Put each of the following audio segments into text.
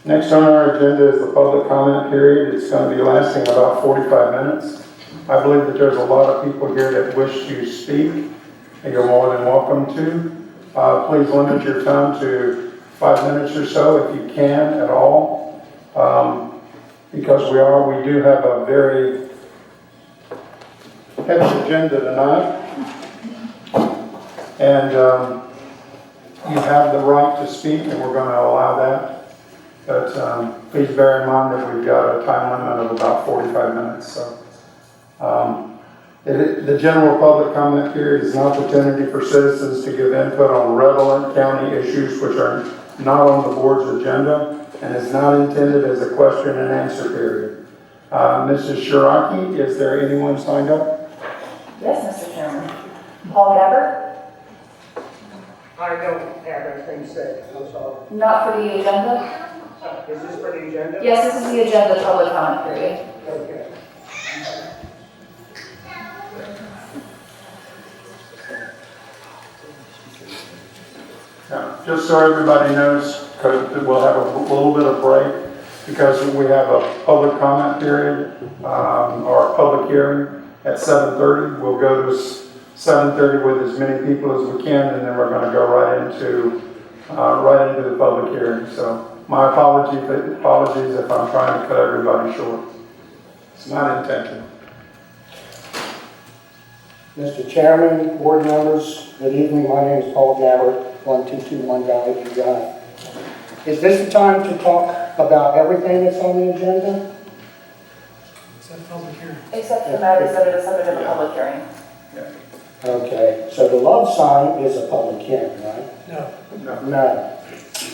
Next on our agenda is the public comment period. It's going to be lasting about 45 minutes. I believe that there's a lot of people here that wish to speak, and you're more than welcome to. Please limit your time to 5 minutes or so if you can at all, because we do have a very heavy agenda tonight, and you have the right to speak, and we're going to allow that. But please bear in mind that we've got a time limit of about 45 minutes. So, the general public comment period is an opportunity for citizens to give input on relevant county issues which are not on the board's agenda and is not intended as a question and answer period. Mrs. Shiraki, is there anyone signed up? Yes, Mr. Chairman. Paul Gabbard? I don't have anything said, I'm sorry. Not for the agenda? Is this for the agenda? Yes, this is the agenda public comment period. Okay. Now, just so everybody knows, we'll have a little bit of break because we have a public comment period or a public hearing at 7:30. We'll go to 7:30 with as many people as we can, and then we're going to go right into the public hearing. So my apologies if I'm trying to cut everybody short. It's not intentional. Mr. Chairman, board members, good evening. My name is Paul Gabbard, 1221 Valley View Drive. Is this the time to talk about everything that's on the agenda? Except for the matters that are the subject of a public hearing. Okay, so the love sign is a public hearing, right? No.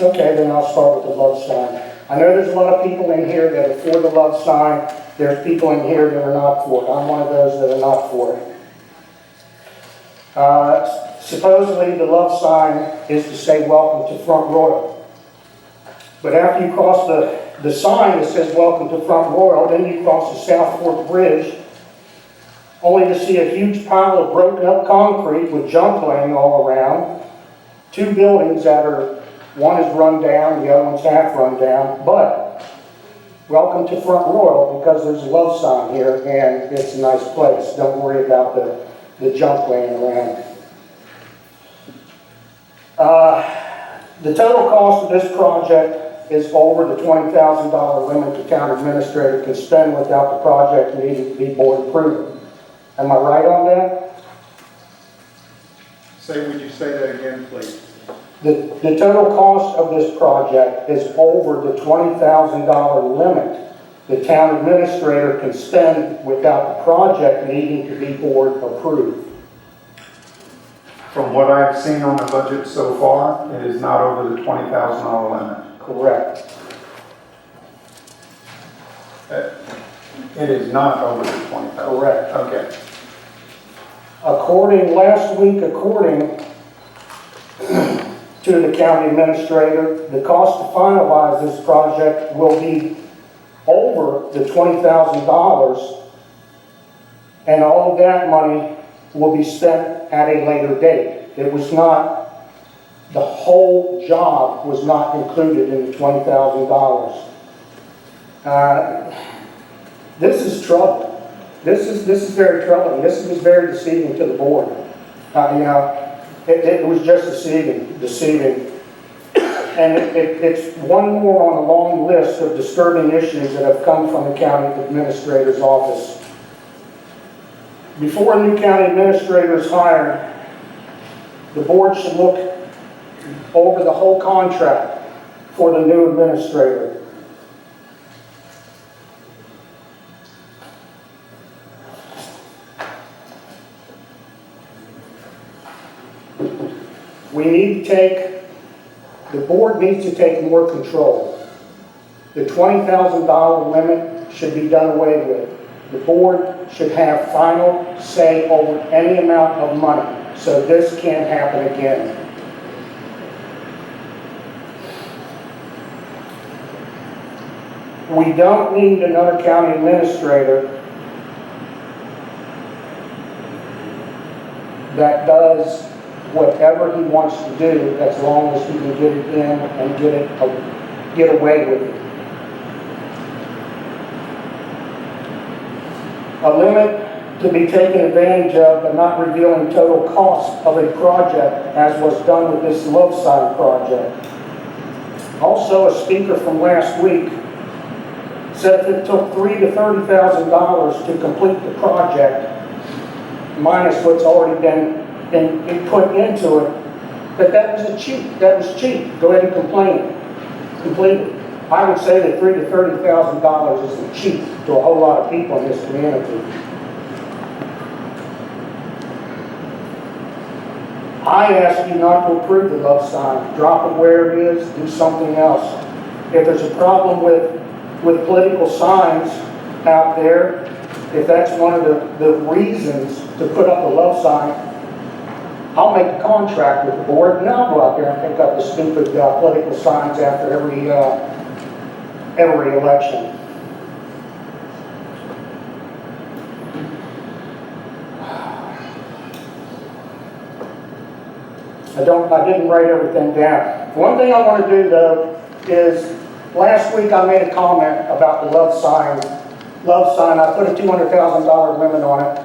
Okay, then I'll start with the love sign. I know there's a lot of people in here that are for the love sign. There's people in here that are not for it. I'm one of those that are not for it. Supposedly the love sign is to say welcome to Front Royal. But after you cross the sign that says welcome to Front Royal, then you cross the South Fork Bridge, only to see a huge pile of broken up concrete with junk laying all around. Two buildings that are, one is run down, the other one's half run down, but welcome to Front Royal because there's a love sign here and it's a nice place. Don't worry about the junk laying around. The total cost of this project is over the $20,000 limit the town administrator can spend without the project needing to be board approved. Am I right on that? Would you say that again, please? The total cost of this project is over the $20,000 limit the town administrator can spend without the project needing to be board approved. From what I've seen on the budget so far, it is not over the $20,000 limit. Correct. It is not over the $20,000. Correct. Okay. Last week, according to the county administrator, the cost to finalize this project will be over the $20,000, and all of that money will be spent at a later date. It was not, the whole job was not included in the $20,000. This is trouble. This is very troubling. This is very deceiving to the board. It was just deceiving. And it's one more on a long list of disturbing issues that have come from the county administrator's office. Before a new county administrator is hired, the board should look over the whole contract for the new administrator. The board needs to take more control. The $20,000 limit should be done away with. The board should have final say over any amount of money, so this can't happen again. We don't need another county administrator that does whatever he wants to do as long as he can get it in and get away with it. A limit to be taken advantage of, but not revealing total cost of a project, as was done with this love sign project. Also, a speaker from last week said if it took $30,000 to $30,000 to complete the project, minus what's already been put into it, that was cheap. Go ahead and complete it. I would say that $30,000 to $30,000 isn't cheap to a whole lot of people in this community. I ask you not to approve the love sign. Drop it where it is, do something else. If there's a problem with political signs out there, if that's one of the reasons to put up a love sign, I'll make a contract with the board and I'll go out there and pick up the stupid political signs after every election. I didn't write everything down. One thing I want to do though is, last week I made a comment about the love sign. I put a $200,000 limit on it.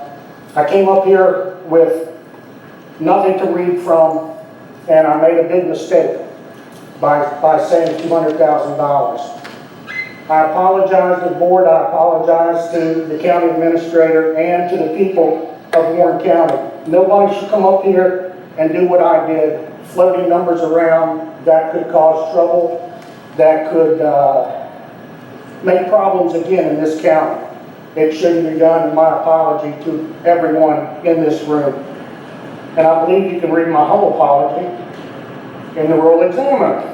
I came up here with nothing to read from, and I made a big mistake by saying $200,000. I apologize to the board, I apologize to the county administrator, and to the people of Warren County. Nobody should come up here and do what I did, floating numbers around that could cause trouble, that could make problems again in this county. It shouldn't be done, and my apology to everyone in this room. And I believe you can read my whole apology in the Royal Examiner.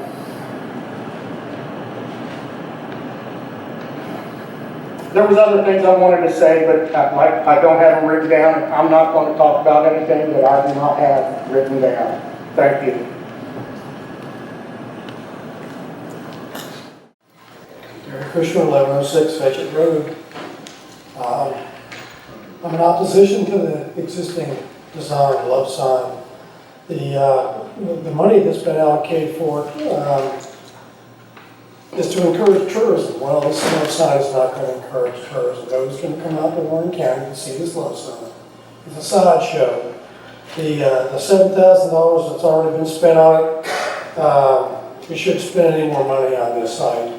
There was other things I wanted to say, but I don't have them written down. I'm not going to talk about anything that I do not have written down. Thank you. Gary Fisher, 1106 Fetchit Road. I'm in opposition to the existing design of love sign. The money that's been allocated for it is to encourage tourism. Well, this love sign is not going to encourage tourism. Nobody's going to come out to Warren County to see this love sign. It's a sideshow. The $7,000 that's already been spent on it, we shouldn't spend any more money on this site.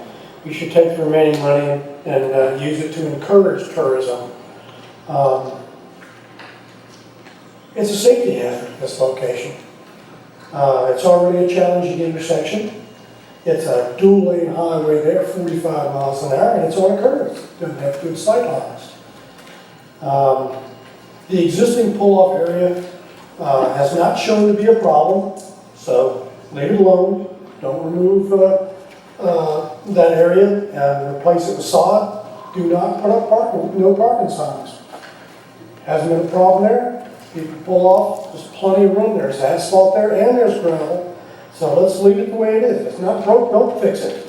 We should take the remaining money and use it to encourage tourism. It's a safety hazard, this location. It's already a challenging intersection. It's a dual-lane highway there, 45 miles an hour, and it's on a curve. It doesn't have good sight lines. The existing pull-off area has not shown to be a problem, so leave it alone. Don't remove that area and replace it with sod. Do not put up no parking signs. Hasn't been a problem there. People pull off. There's plenty of room. There's asphalt there and there's gravel. So let's leave it the way it is. If it's not broke, don't fix it.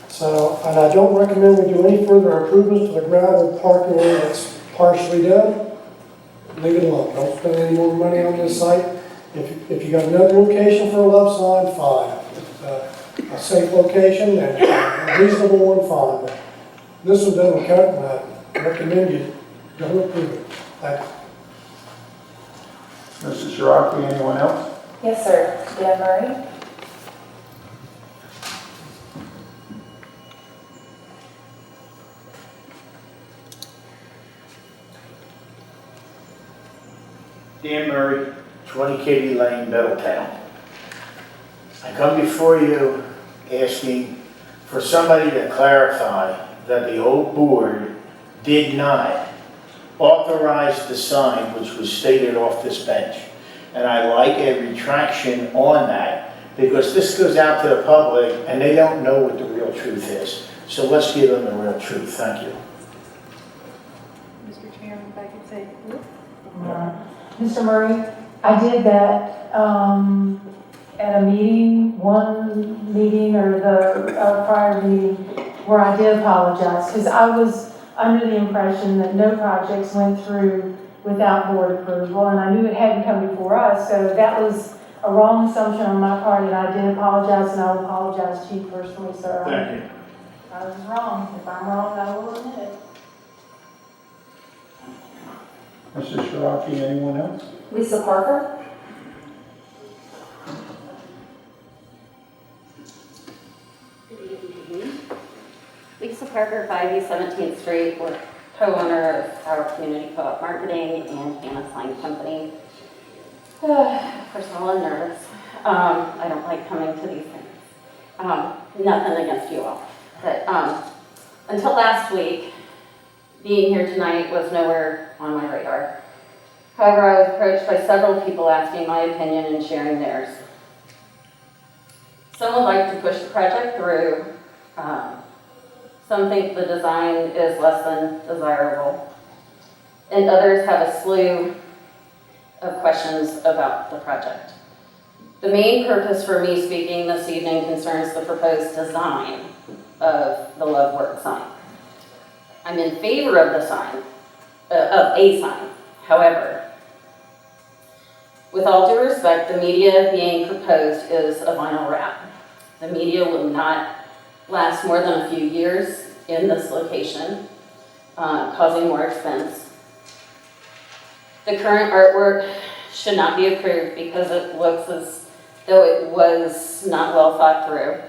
So, and I don't recommend we do any further improvements to the gravel parking area that's partially done. Leave it alone. Don't spend any more money on this site. If you got another location for a love sign, fine. If it's a safe location and a reasonable one, fine. But this one doesn't cut, and I recommend you don't approve it. Thank you. Mrs. Shiraki, anyone else? Yes, sir. Dan Murray? Dan Murray, 20 Katy Lane, Middletown. I come before you asking for somebody to clarify that the old board did not authorize the sign which was stated off this bench. And I like a retraction on that, because this goes out to the public and they don't know what the real truth is. So let's give them the real truth. Thank you. Mr. Chairman, if I could say, Mr. Murray, I did that at a meeting, one meeting or the prior meeting, where I did apologize, because I was under the impression that no projects went through without board approval, and I knew it hadn't come before us, so that was a wrong assumption on my part, and I did apologize, and I will apologize to you personally, sir. Thank you. I was wrong. If I'm wrong, I will admit it. Mrs. Shiraki, anyone else? Lisa Parker? Good evening. Lisa Parker, 5E 17th Street. We're co-owner of our community co-op marketing and Hannah Sign Company. First of all, I'm nervous. I don't like coming to these things. Nothing against you all. But until last week, being here tonight was nowhere on my radar. However, I was approached by several people asking my opinion and sharing theirs. Some would like to push the project through. Some think the design is less than desirable. And others have a slew of questions about the project. The main purpose for me speaking this evening concerns the proposed design of the Love Work sign. I'm in favor of the sign, of a sign. However, with all due respect, the media being proposed is a vinyl wrap. The media will not last more than a few years in this location, causing more expense. The current artwork should not be approved because it looks as though it was not well thought through.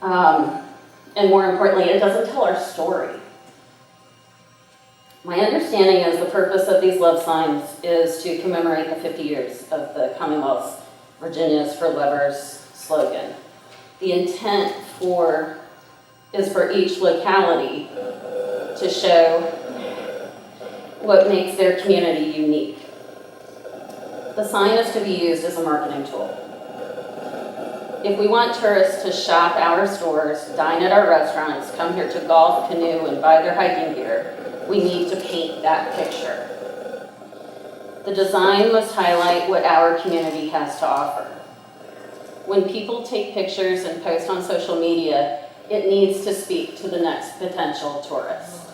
And more importantly, it doesn't tell our story. My understanding is the purpose of these love signs is to commemorate the 50 years of the Commonwealth's Virginia's for Lovers slogan. The intent is for each locality to show what makes their community unique. The sign is to be used as a marketing tool. If we want tourists to shop our stores, dine at our restaurants, come here to golf, canoe, and buy their hiking gear, we need to paint that picture. The design must highlight what our community has to offer. When people take pictures and post on social media, it needs to speak to the next potential tourist.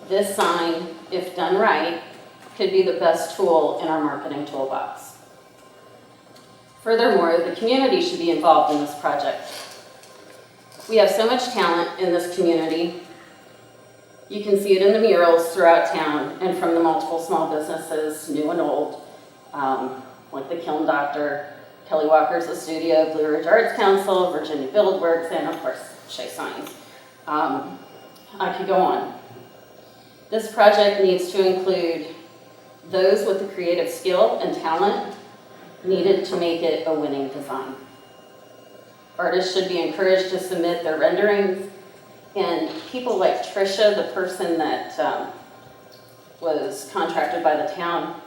This sign, if done right, could be the best tool in our marketing toolbox. Furthermore, the community should be involved in this project. We have so much talent in this community. You can see it in the murals throughout town and from the multiple small businesses, new and old, like the Kiln Doctor, Kelly Walker's The Studio, Blue Ridge Arts Council, Virginia Build Works, and of course, Shea Signs. I could go on. This project needs to include those with the creative skill and talent needed to make it a winning design. Artists should be encouraged to submit their renderings, and people like Trisha, the person that was contracted by the town,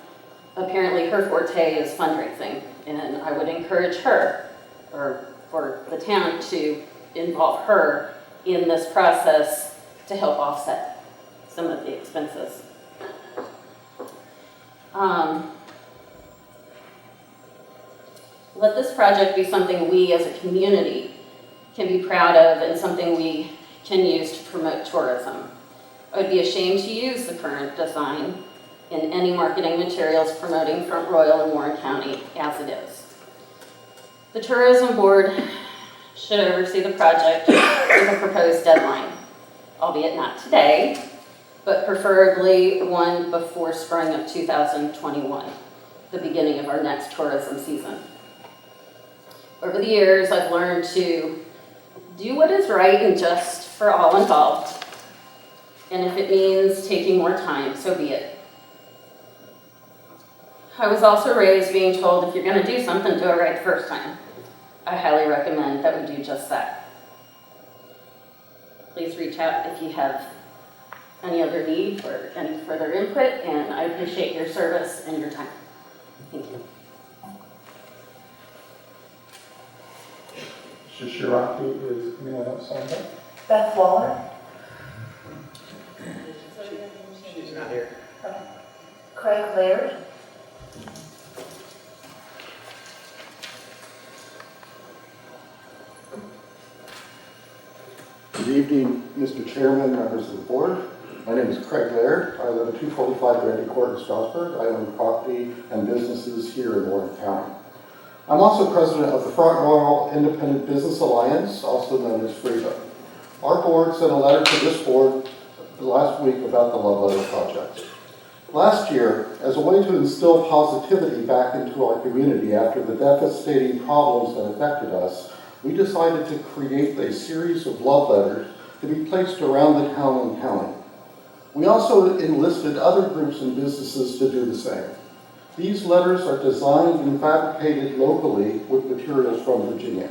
apparently her forte is fundraising, and I would encourage her, or for the town to involve her in this process to help offset some of the expenses. Let this project be something we as a community can be proud of and something we can use to promote tourism. I would be ashamed to use the current design in any marketing materials promoting Front Royal and Warren County as it is. The Tourism Board should oversee the project with a proposed deadline, albeit not today, but preferably one before spring of 2021, the beginning of our next tourism season. Over the years, I've learned to do what is right and just for all involved. And if it means taking more time, so be it. I was also raised being told if you're going to do something, do it right the first time. I highly recommend that we do just that. Please reach out if you have any other need or any further input, and I appreciate your service and your time. Thank you. Mrs. Shiraki, is anyone else signed up? Beth Waller? She's not here. Craig Laird? Good evening, Mr. Chairman, members of the board. My name is Craig Laird. I live at 245 Randy Court in Strasburg. I own property and businesses here in Warren County. I'm also president of the Front Royal Independent Business Alliance, also known as FREEDA. Our board sent a letter to this board last week about the Love Letter project. Last year, as a way to instill positivity back into our community after the devastating problems that affected us, we decided to create a series of love letters to be placed around the town and county. We also enlisted other groups and businesses to do the same. These letters are designed and fabricated locally with materials from Virginia.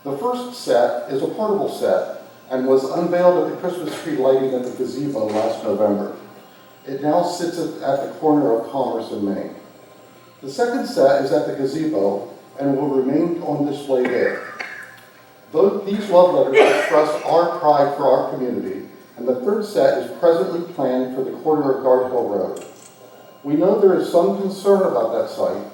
The first set is a portable set and was unveiled at the Christmas tree lighting at the gazebo last November. It now sits at the corner of Commerce and Main. The second set is at the gazebo and will remain on display there. These love letters express our pride for our community, and the third set is presently planned for the corner of Guard Hill Road. We know there is some concern about that site,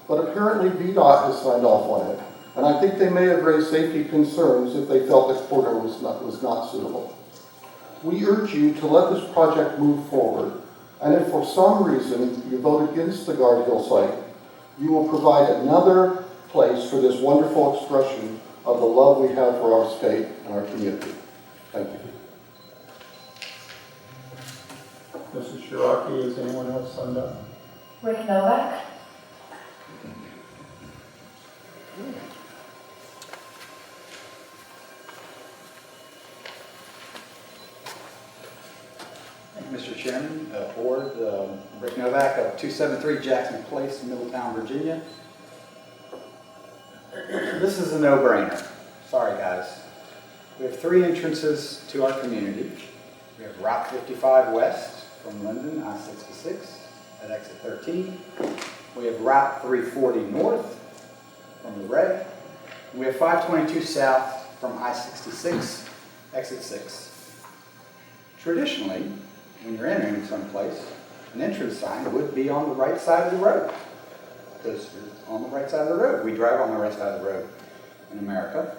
but apparently VDOT has signed off on it, and I think they may have raised safety concerns if they felt the corner was not suitable. We urge you to let this project move forward, and if for some reason you vote against the Guard Hill site, you will provide another place for this wonderful expression of the love we have for our state and our community. Thank you. Mrs. Shiraki, is anyone else signed up? Rick Novak. Thank you, Mr. Chairman, Board, Rick Novak of 273 Jackson Place, Middletown, Virginia. This is a no-brainer. Sorry, guys. We have 3 entrances to our community. We have Route 55 West from Linden, I-66 at exit 13. We have Route 340 North from the Ray. We have 522 South from I-66, exit 6. Traditionally, when you're entering someplace, an entrance sign would be on the right side of the road, because you're on the right side of the road. We drive on the right side of the road in America.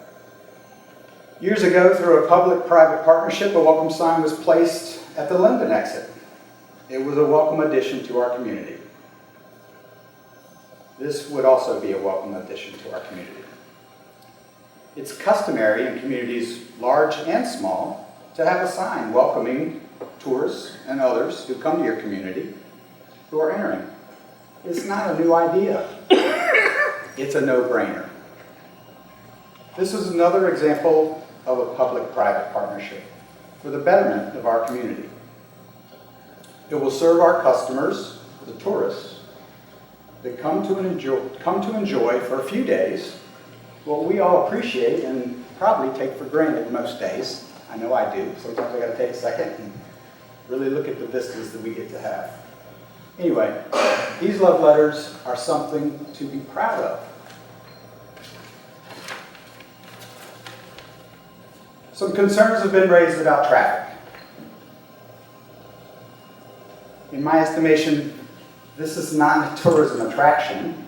Years ago, through a public-private partnership, a welcome sign was placed at the Linden exit. It was a welcome addition to our community. This would also be a welcome addition to our community. It's customary in communities large and small to have a sign welcoming tourists and others who come to your community who are entering. It's not a new idea. It's a no-brainer. This is another example of a public-private partnership for the betterment of our community. It will serve our customers, the tourists, that come to enjoy for a few days what we all appreciate and probably take for granted most days. I know I do. Sometimes I got to take a second and really look at the vistas that we get to have. Anyway, these love letters are something to be proud of. Some concerns have been raised about traffic. In my estimation, this is not a tourism attraction.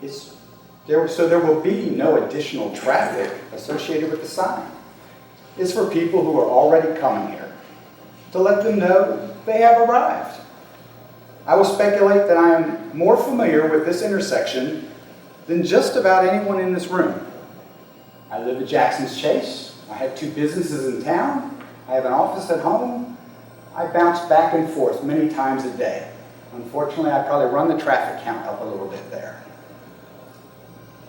So there will be no additional traffic associated with the sign. It's for people who are already coming here to let them know they have arrived. I will speculate that I am more familiar with this intersection than just about anyone in this room. I live at Jackson's Chase. I have 2 businesses in town. I have an office at home. I bounce back and forth many times a day. Unfortunately, I probably run the traffic count up a little bit there.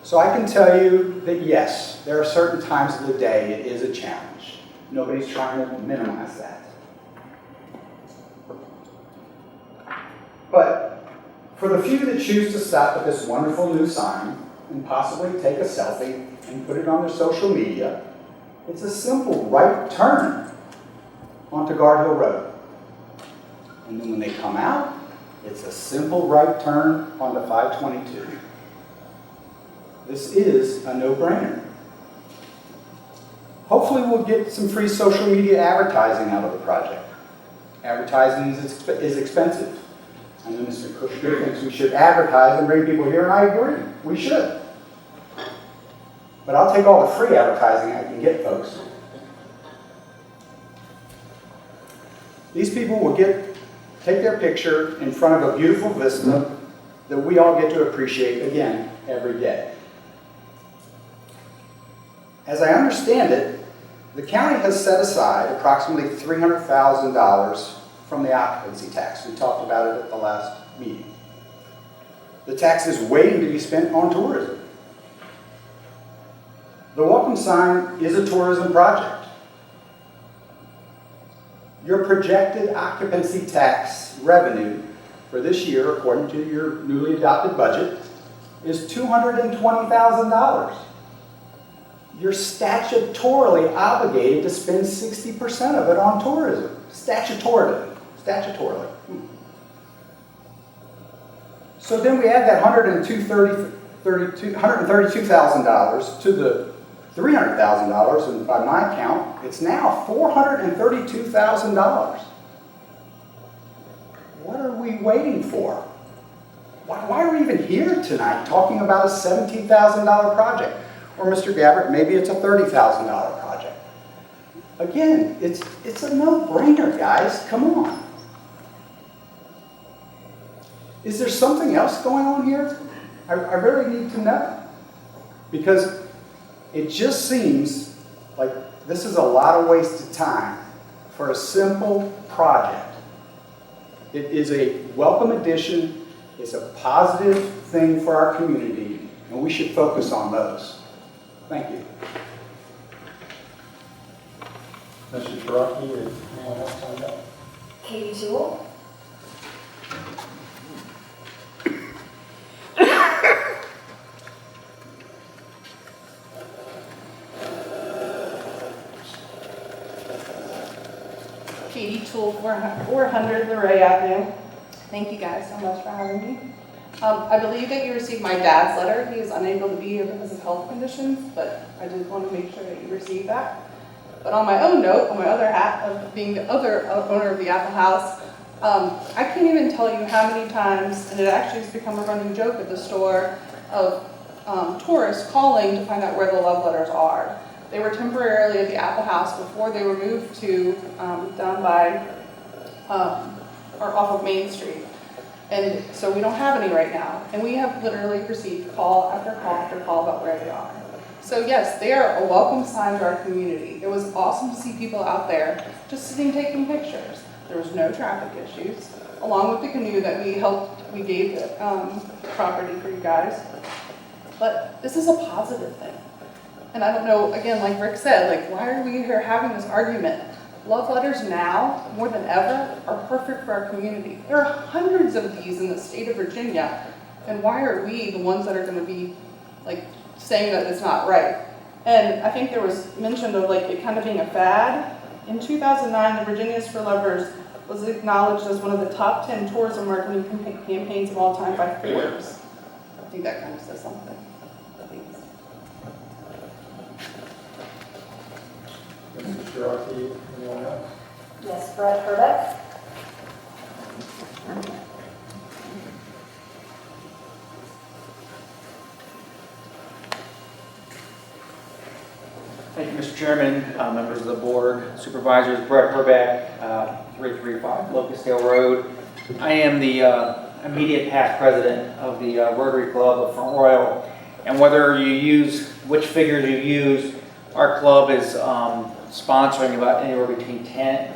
So I can tell you that yes, there are certain times of the day it is a challenge. Nobody's trying to minimize that. But for the few that choose to stop at this wonderful new sign and possibly take a selfie and put it on their social media, it's a simple right turn onto Guard Hill Road. And then when they come out, it's a simple right turn onto 522. This is a no-brainer. Hopefully we'll get some free social media advertising out of the project. Advertising is expensive. I know Mr. Kushner thinks we should advertise and bring people here, and I agree. We should. But I'll take all the free advertising I can get, folks. These people will take their picture in front of a beautiful vista that we all get to appreciate, again, every day. As I understand it, the county has set aside approximately $300,000 from the occupancy tax. We talked about it at the last meeting. The tax is waiting to be spent on tourism. The welcome sign is a tourism project. Your projected occupancy tax revenue for this year, according to your newly adopted budget, is $220,000. You're statutorily obligated to spend 60% of it on tourism. Statutorily. So then we add that $132,000 to the $300,000, and by my count, it's now $432,000. What are we waiting for? Why are we even here tonight talking about a $17,000 project? Or Mr. Gabbard, maybe it's a $30,000 project. Again, it's a no-brainer, guys. Come on. Is there something else going on here? I really need to know. Because it just seems like this is a lot of wasted time for a simple project. It is a welcome addition. It's a positive thing for our community, and we should focus on those. Thank you. Mr. Cherokee, is anyone else signed up? Katie Jewell. Katie Toole, 400 Luray Avenue. Thank you guys so much for having me. I believe that you received my dad's letter. He was unable to be here because of health conditions, but I did want to make sure that you received that. But on my own note, on my other hat of being the other owner of the Apple House, I can't even tell you how many times, and it actually has become a running joke at the store, of tourists calling to find out where the love letters are. They were temporarily at the Apple House before they were moved to down by or off of Main Street. And so we don't have any right now. And we have literally received call after call after call about where they are. So yes, they are a welcome sign to our community. It was awesome to see people out there just sitting taking pictures. There was no traffic issues. Along with the canoe that we gave the property for you guys. But this is a positive thing. And I don't know, again, like Rick said, like, why are we here having this argument? Love letters now, more than ever, are perfect for our community. There are hundreds of these in the state of Virginia. And why are we the ones that are going to be, like, saying that it's not right? And I think there was mention of, like, it kind of being a fad. In 2009, the Virginia's for Lovers was acknowledged as one of the top 10 tourism marketing campaigns of all time by Forbes. I think that kind of says something. Thanks. Mr. Cherokee, anyone else? Yes, Brett Herbeck. Thank you, Mr. Chairman, members of the board, supervisors. Brett Herbeck, 335 Locustdale Road. I am the immediate past president of the Rotary Club of Front Royal. And whether you use, which figures you use, our club is sponsoring about anywhere between 10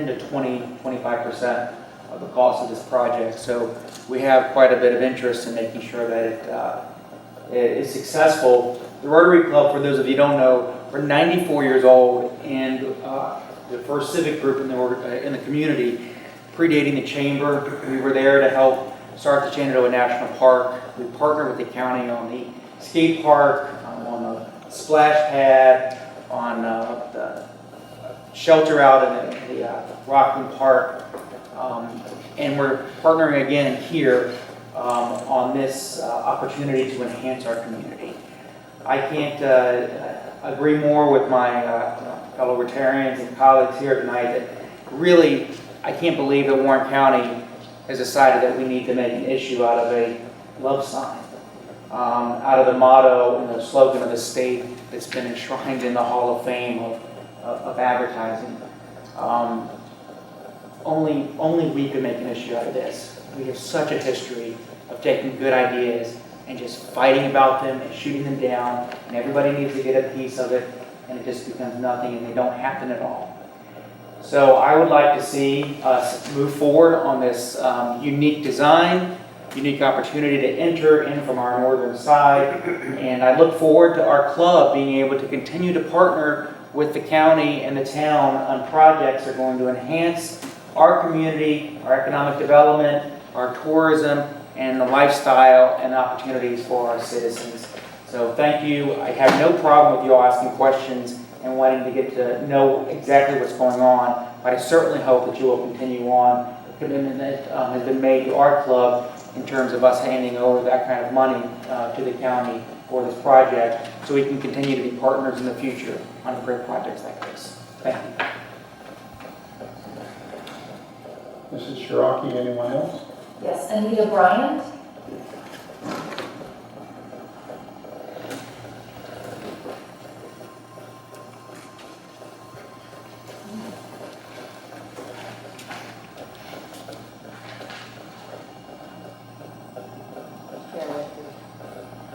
to 25% of the cost of this project. So we have quite a bit of interest in making sure that it is successful. The Rotary Club, for those of you who don't know, we're 94 years old, and the first civic group in the community, predating the chamber. We were there to help start the Shenandoah National Park. We partnered with the county on the skate park, on the splash pad, on the shelter out in the Rockland Park, and we're partnering again here on this opportunity to enhance our community. I can't agree more with my fellow Rotarians and colleagues here tonight that really, I can't believe that Warren County has decided that we need to make an issue out of a love sign, out of the motto and the slogan of the state that's been enshrined in the Hall of Fame of advertising. Only we can make an issue out of this. We have such a history of taking good ideas and just fighting about them and shooting them down, and everybody needs to get a piece of it, and it just becomes nothing, and they don't happen at all. So I would like to see us move forward on this unique design, unique opportunity to enter in from our northern side. And I look forward to our club being able to continue to partner with the county and the town on projects that are going to enhance our community, our economic development, our tourism, and the lifestyle and opportunities for our citizens. So thank you. I have no problem with you all asking questions and wanting to get to know exactly what's going on, but I certainly hope that you will continue on the commitment that has been made to our club in terms of us handing over that kind of money to the county for this project, so we can continue to be partners in the future on great projects like this. Thank you. Mrs. Shiraki, anyone else? Yes, Anita Bryant.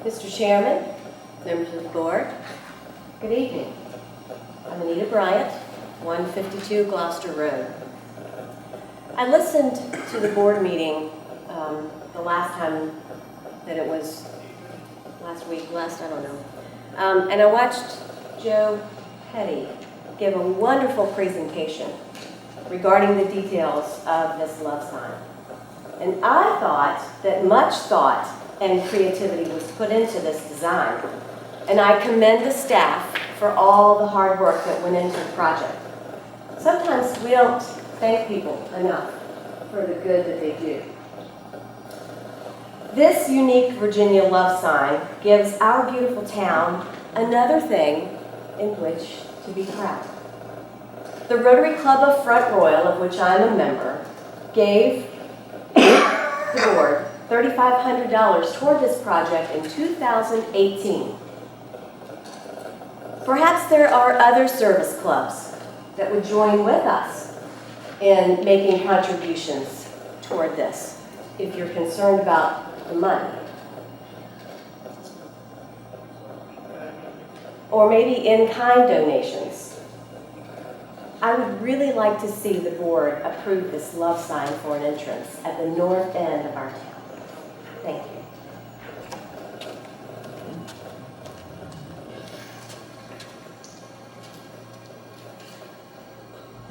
Mr. Chairman, members of the board, good evening. I'm Anita Bryant, 152 Gloucester Road. I listened to the board meeting the last time that it was last week, I don't know. And I watched Joe Petty give a wonderful presentation regarding the details of this love sign. And I thought that much thought and creativity was put into this design. And I commend the staff for all the hard work that went into the project. Sometimes we don't thank people enough for the good that they do. This unique Virginia love sign gives our beautiful town another thing in which to be proud. The Rotary Club of Front Royal, of which I'm a member, gave the board $3,500 toward this project in 2018. Perhaps there are other service clubs that would join with us in making contributions toward this, if you're concerned about the money. Or maybe in-kind donations. I would really like to see the board approve this love sign for an entrance at the north end of our town. Thank you.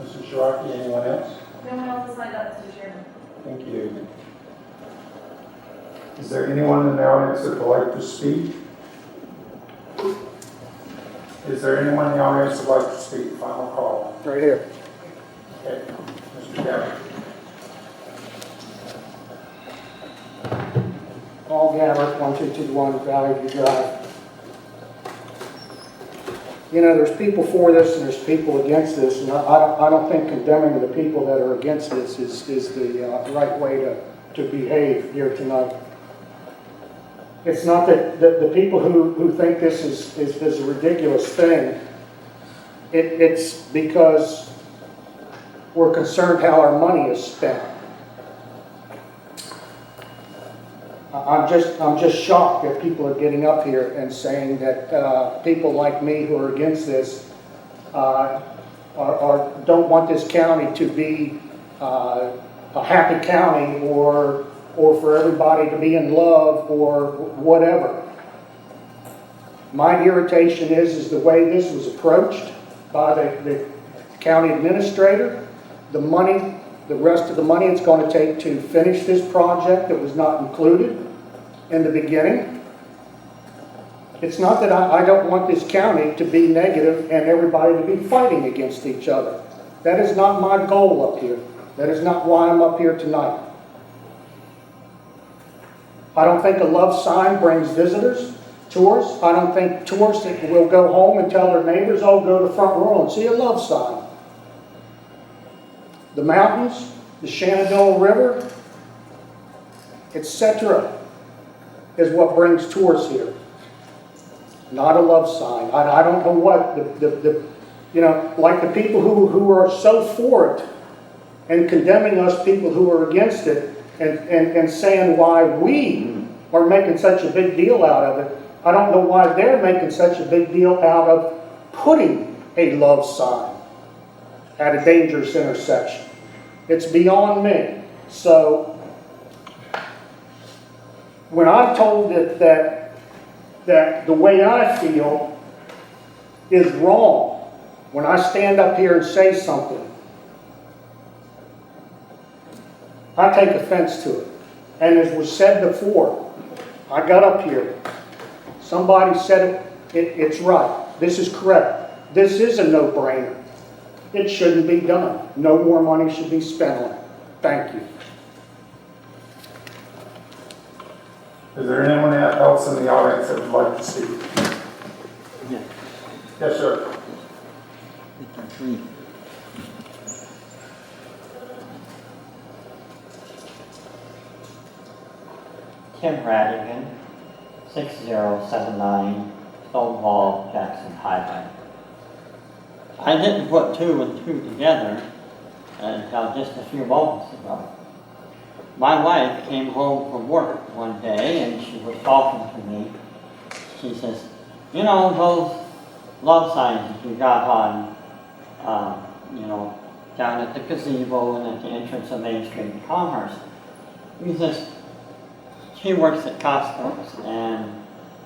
Mrs. Shiraki, anyone else? No one else has signed up, Mr. Chairman. Thank you. Is there anyone in the audience that would like to speak? Is there anyone in the audience that would like to speak? Final call. Right here. Okay. Mr. Gabbard. Paul Gabbard, 1221 Valley View Drive. You know, there's people for this and there's people against this, and I don't think condemning the people that are against this is the right way to behave here tonight. It's not that the people who think this is a ridiculous thing. It's because we're concerned how our money is spent. I'm just shocked that people are getting up here and saying that people like me who are against this don't want this county to be a happy county or for everybody to be in love or whatever. My irritation is the way this was approached by the county administrator, the rest of the money it's going to take to finish this project that was not included in the beginning. It's not that I don't want this county to be negative and everybody to be fighting against each other. That is not my goal up here. That is not why I'm up here tonight. I don't think a love sign brings visitors, tourists. I don't think tourists will go home and tell their neighbors, oh, go to Front Royal and see a love sign. The mountains, the Shenandoah River, etc. is what brings tourists here. Not a love sign. I don't know what like the people who are so for it and condemning us people who are against it and saying why we are making such a big deal out of it. I don't know why they're making such a big deal out of putting a love sign. at a dangerous intersection. It's beyond me. So when I'm told that the way I feel is wrong, when I stand up here and say something, I take offense to it. And as was said before, I got up here. Somebody said it's right. This is correct. This is a no-brainer. It shouldn't be done. No more money should be spent on it. Thank you. Is there anyone else in the audience that would like to speak? Yes, sir. Tim Radigan, 6079 Stonewall Jackson Highway. I didn't put two and two together until just a few moments ago. My wife came home from work one day and she was talking to me. She says, you know, those love signs that you got on, down at the gazebo and at the entrance of Main Street Commerce. He says, she works at Costco's, and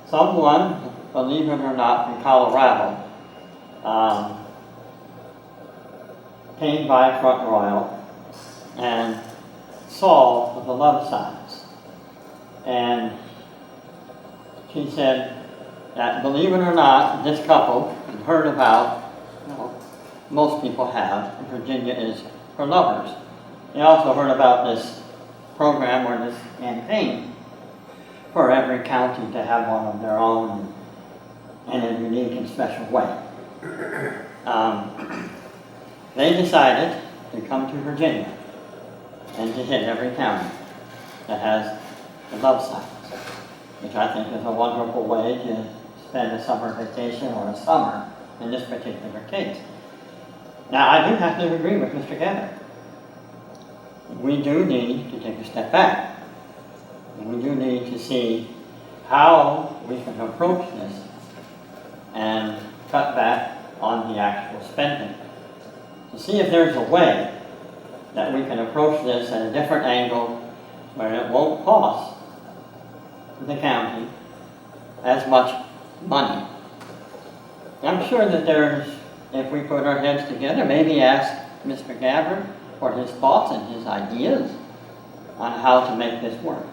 someone, believe it or not, from Colorado, came by Front Royal and saw the love signs. And she said that, believe it or not, this couple had heard about, most people have, Virginia is for lovers. They also heard about this program or this campaign for every county to have one of their own in a unique and special way. They decided to come to Virginia and to hit every county that has the love signs, which I think is a wonderful way to spend a summer vacation or a summer in this particular case. Now, I do have to agree with Mr. Gabbard. We do need to take a step back. And we do need to see how we can approach this and cut back on the actual spending. To see if there's a way that we can approach this at a different angle where it won't cost the county as much money. I'm sure that there's, if we put our heads together, maybe ask Mr. Gabbard for his thoughts and his ideas on how to make this work.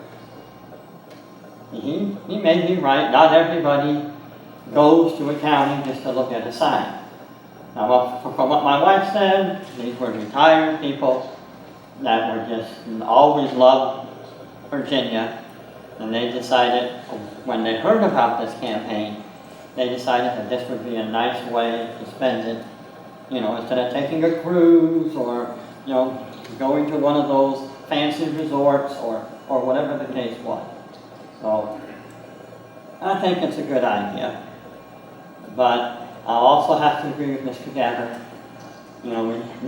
He may be right. Not everybody goes to a county just to look at a sign. Now, from what my wife said, these were retired people that were just always loved Virginia, and they decided, when they heard about this campaign, they decided that this would be a nice way to spend it, instead of taking a cruise or, going to one of those fancy resorts or whatever the case was. So, I think it's a good idea. But I also have to agree with Mr. Gabbard. We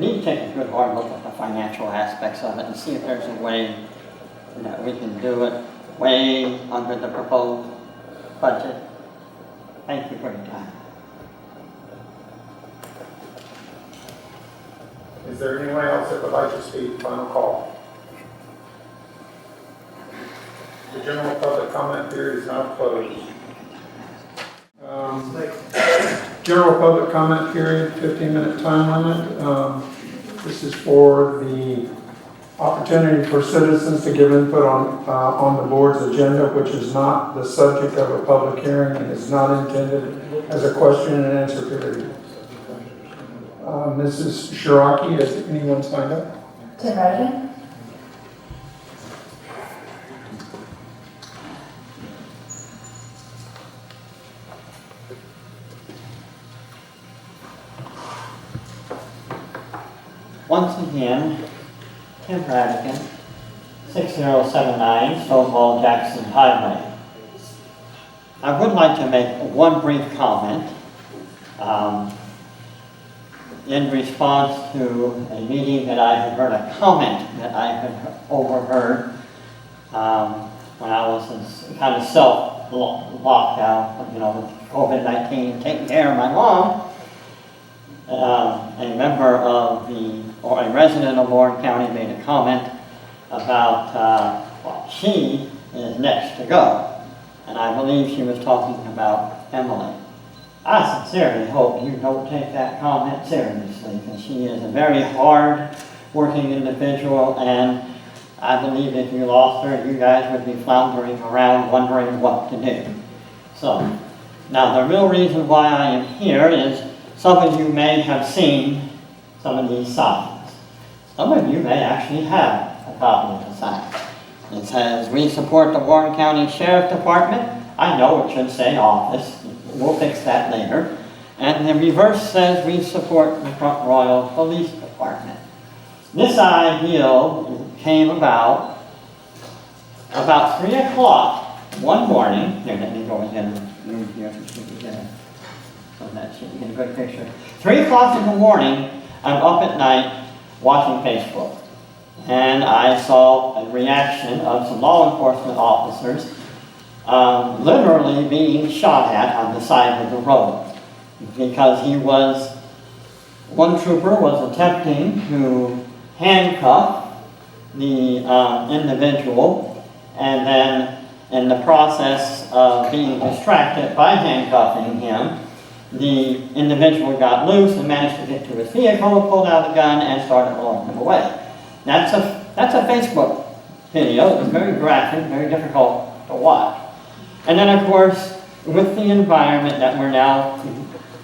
need to take a good hard look at the financial aspects of it and see if there's a way that we can do it way under the proposed budget. Thank you for your time. Is there anyone else that would like to speak? Final call. The general public comment period is now closed. General public comment period, 15-minute time limit. This is for the opportunity for citizens to give input on the board's agenda, which is not the subject of a public hearing and is not intended as a question and answer period. Mrs. Shiraki, has anyone signed up? Tim Radigan? Once again, Tim Radigan, 6079 Stonewall Jackson Highway. I would like to make one brief comment in response to a meeting that I had heard, a comment that I had overheard when I was kind of self-locked out, with COVID-19, taking care of my mom. a member of or a resident of Warren County made a comment about, well, she is next to go. And I believe she was talking about Emily. I sincerely hope you don't take that comment seriously, because she is a very hard-working individual, and I believe if you lost her, you guys would be floundering around wondering what to do. So, now the real reason why I am here is some of you may have seen some of these signs. Some of you may actually have a copy of the sign. It says, "We support the Warren County Sheriff Department." I know it should say office. We'll fix that later. And the reverse says, "We support the Front Royal Police Department." This ideal came about 3 o'clock one morning. Here, let me go ahead and move here so you can get a good picture. 3 o'clock in the morning, I'm up at night watching Facebook. And I saw a reaction of some law enforcement officers literally being shot at on the side of the road. Because one trooper was attempting to handcuff the individual, and then in the process of being distracted by handcuffing him, the individual got loose and managed to get to his vehicle, pulled out a gun, and started blowing him away. That's a Facebook video. It was very graphic, very difficult to watch. And then, of course, with the environment that we're now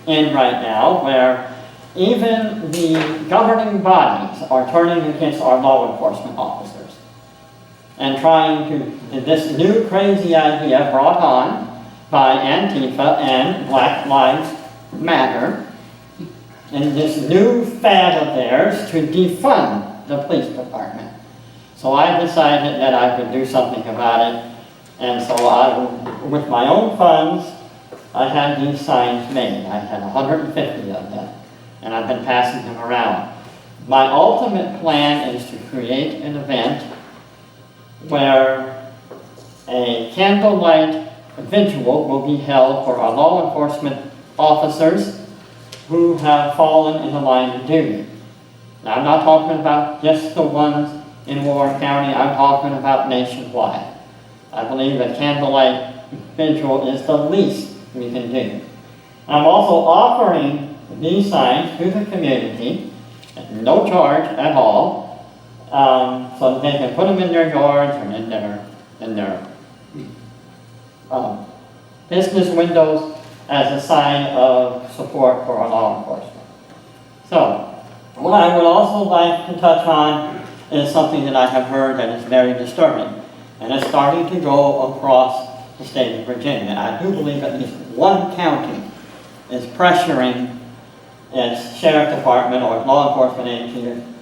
in right now, where even the governing bodies are turning against our law enforcement officers and trying to, this new crazy idea brought on by Antifa and Black Lives Matter, and this new fad of theirs to defund the police department. So I decided that I could do something about it, and so with my own funds, I had these signs made. I had 150 of them, and I've been passing them around. My ultimate plan is to create an event where a candlelight vigil will be held for our law enforcement officers who have fallen in the line of duty. Now, I'm not talking about just the ones in Warren County, I'm talking about nationwide. I believe a candlelight vigil is the least we can do. I'm also offering these signs to the community at no charge at all, so that they can put them in their yards or in their business windows as a sign of support for our law enforcement. So, what I would also like to touch on is something that I have heard that is very disturbing, and it's starting to go across the state of Virginia. I do believe at least one county is pressuring its sheriff department or law enforcement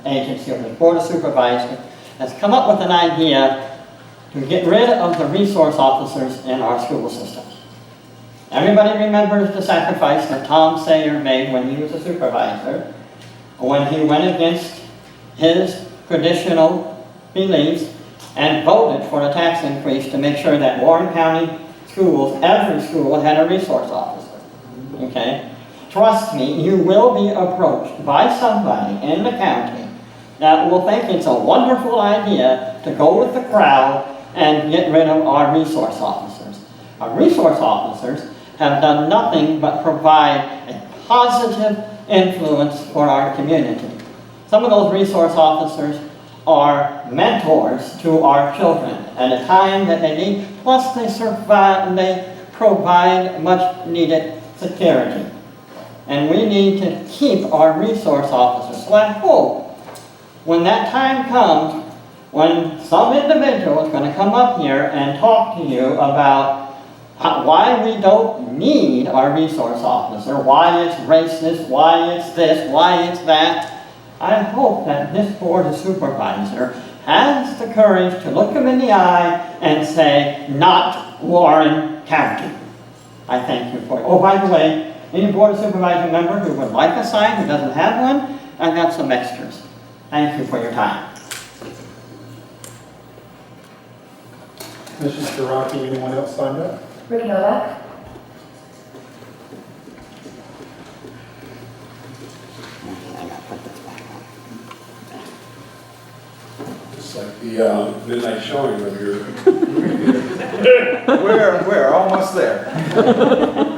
agency or the board of supervisors has come up with an idea to get rid of the resource officers in our school system. Everybody remembers the sacrifice that Tom Sayer made when he was a supervisor, when he went against his traditional beliefs and voted for a tax increase to make sure that Warren County schools, every school, had a resource officer. Okay? Trust me, you will be approached by somebody in the county that will think it's a wonderful idea to go with the crowd and get rid of our resource officers. Our resource officers have done nothing but provide a positive influence for our community. Some of those resource officers are mentors to our children at a time that they need, plus they provide much needed security. And we need to keep our resource officers. So I hope when that time comes, when some individual is going to come up here and talk to you about why we don't need our resource officer, why it's racist, why it's this, why it's that, I hope that this board of supervisor has the courage to look them in the eye and say, not Warren County. I thank you for it. Oh, by the way, any board of supervisor member who would like a sign who doesn't have one, I've got some extras. Thank you for your time. Mrs. Shiraki, anyone else signed up? Rick Novak. the midnight showing of your. We're almost there.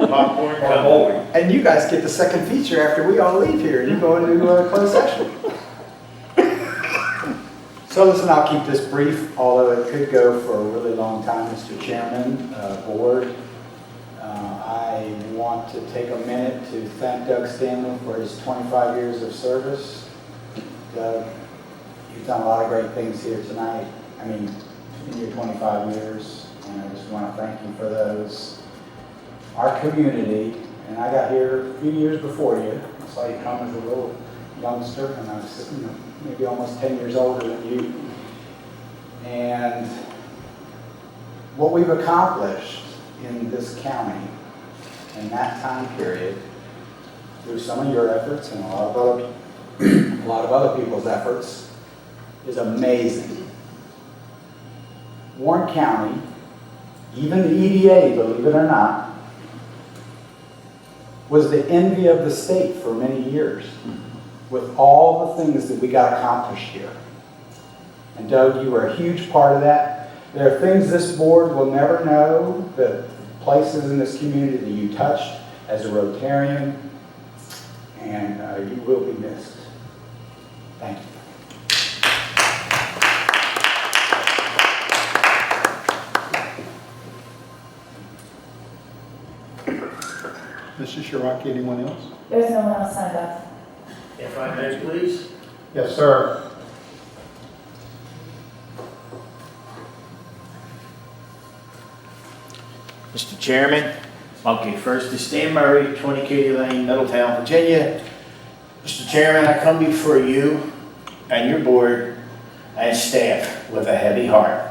Popcorn bowling. And you guys get the second feature after we all leave here. You go into closed session. So listen, I'll keep this brief, although it could go for a really long time, Mr. Chairman, Board. I want to take a minute to thank Doug Stanley for his 25 years of service. Doug, you've done a lot of great things here tonight. I mean, in your 25 years, and I just want to thank you for those. Our community, and I got here a few years before you. I saw you come as a little youngster, and I was maybe almost 10 years older than you. And what we've accomplished in this county in that time period, through some of your efforts and a lot of other people's efforts, is amazing. Warren County, even the EDA, believe it or not, was the envy of the state for many years with all the things that we got accomplished here. And Doug, you were a huge part of that. There are things this board will never know, the places in this community that you touched as a Rotarian, and you will be missed. Thank you. Mr. Shiraki, anyone else? There's no one else signed up. If I may, please. Yes, sir. Mr. Chairman, okay, first is Stan Murray, 20 Katy Lane, Middletown, Virginia. Mr. Chairman, I come before you and your board and staff with a heavy heart.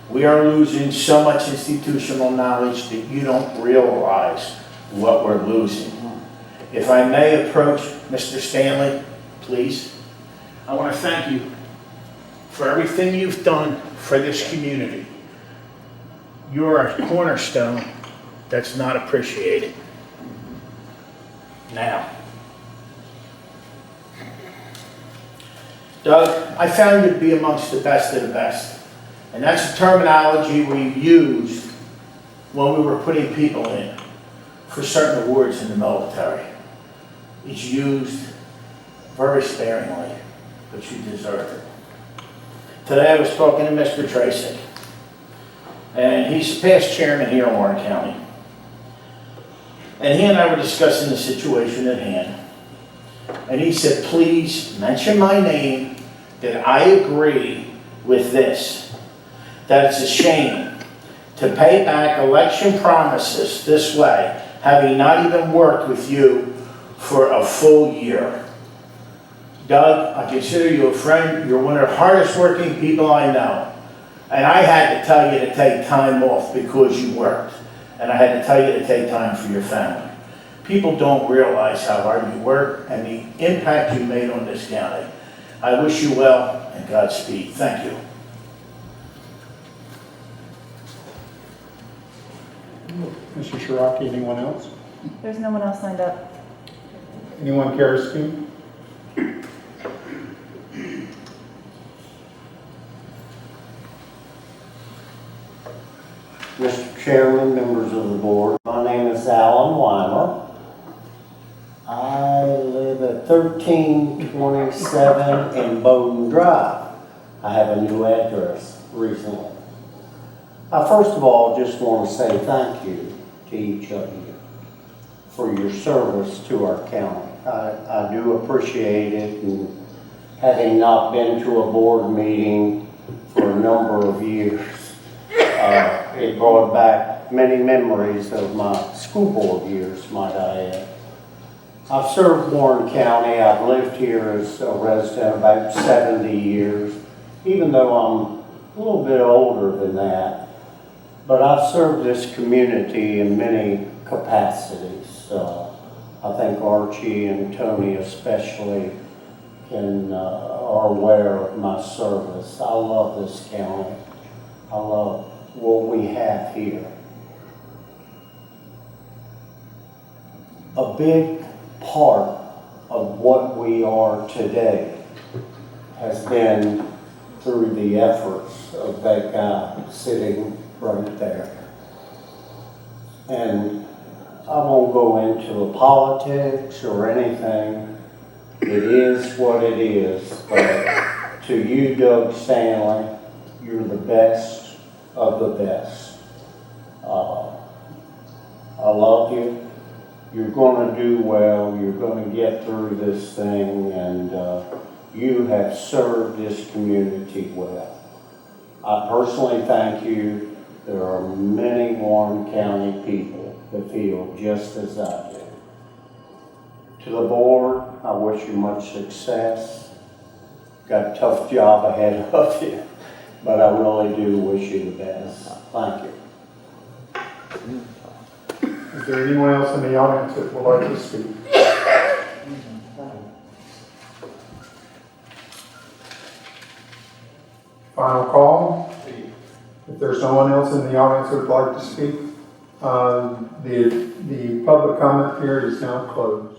We are losing so much institutional knowledge that you don't realize what we're losing. If I may approach Mr. Stanley, please. I want to thank you for everything you've done for this community. You're a cornerstone that's not appreciated. Now, Doug, I found you to be amongst the best of the best. And that's the terminology we used when we were putting people in for certain awards in the military. It's used very sparingly, but you deserve it. Today I was talking to Mr. Tracy, and he's past chairman here in Warren County. And he and I were discussing the situation at hand. And he said, please mention my name, that I agree with this. That it's a shame to pay back election promises this way, having not even worked with you for a full year. Doug, I consider you a friend. You're one of the hardest working people I know. And I had to tell you to take time off because you worked. And I had to tell you to take time for your family. People don't realize how hard you work and the impact you made on this county. I wish you well and Godspeed. Thank you. Mr. Shiraki, anyone else? There's no one else signed up. Anyone care to speak? Mr. Chairman, members of the board, my name is Alan Weimer. I live at 1327 in Bowden Drive. I have a new address recently. I first of all just want to say thank you to each of you for your service to our county. I do appreciate it, and having not been to a board meeting for a number of years, it brought back many memories of my school board years, might I add. I've served Warren County. I've lived here as a resident about 70 years, even though I'm a little bit older than that. But I've served this community in many capacities. I think Archie and Tony especially are aware of my service. I love this county. I love what we have here. A big part of what we are today has been through the efforts of that guy sitting right there. And I won't go into the politics or anything. It is what it is. But to you, Doug Stanley, you're the best of the best. I love you. You're going to do well. You're going to get through this thing, and you have served this community well. I personally thank you. There are many Warren County people that feel just as I do. To the board, I wish you much success. Got a tough job ahead of you, but I really do wish you the best. Thank you. Is there anyone else in the audience that would like to speak? Final call. If there's no one else in the audience who would like to speak, the public comment period is now closed.